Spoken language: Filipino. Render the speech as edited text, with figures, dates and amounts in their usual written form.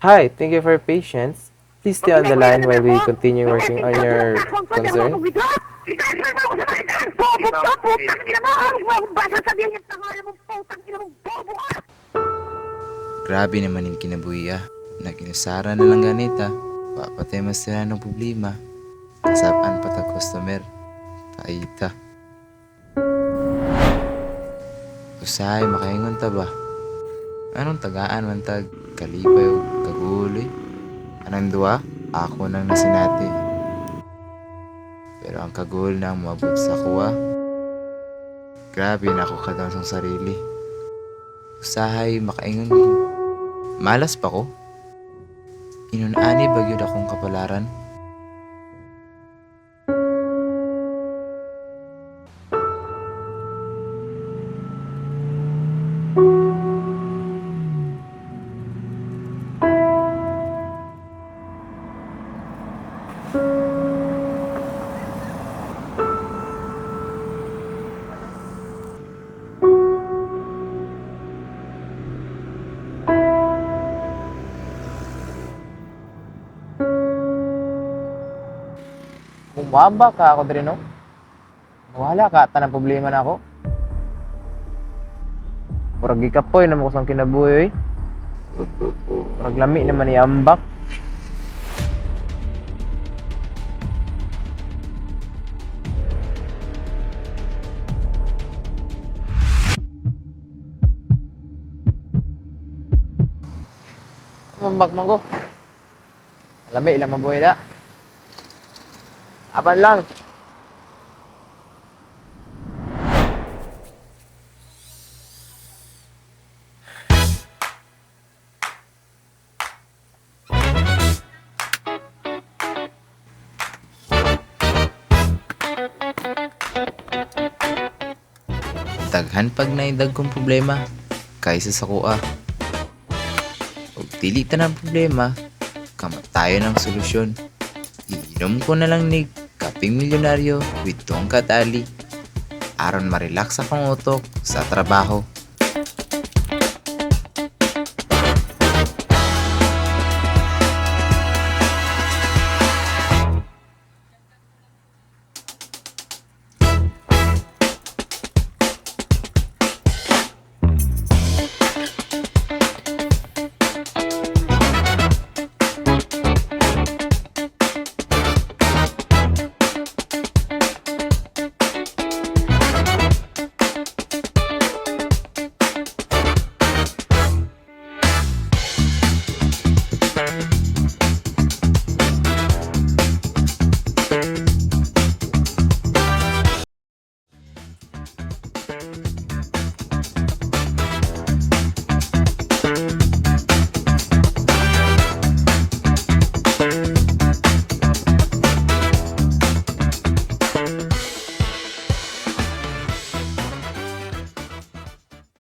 Hi, thank you for your patience. Please stay on the line while we continue working on your concern. Grabe naman yung kinabuhi na kinusara na lang ganita. Papatay mas sila ng problema. Kasapaan pa tag customer. Kaita. Usahay makaingon ta ba? Anong tagaan man tag kalipay o kaguloy? Anong duwa? Ako nang nasinati. Pero ang kagul nang mabot sa kuwa. Grabe na ako kadansang sarili. Usahay makaingon ko. Malas pa ko. Inunani bagyod akong kapalaran. Umaba ka ako diri no? Wala ka, tanang problema na ako. Murag gikapoy na mo kusang kinabuhi. Murag lami naman ni ambak. Ambak man ko. Lami lang mabuhay na. Apan lang. Daghan pag naidag kong problema kaysa sa kuha. Ug dili tanang problema, kamatayon ang solusyon. Iinom ko na lang ni Kaping Milyonaryo with Tong Katali aron ma-relax akong utok sa trabaho.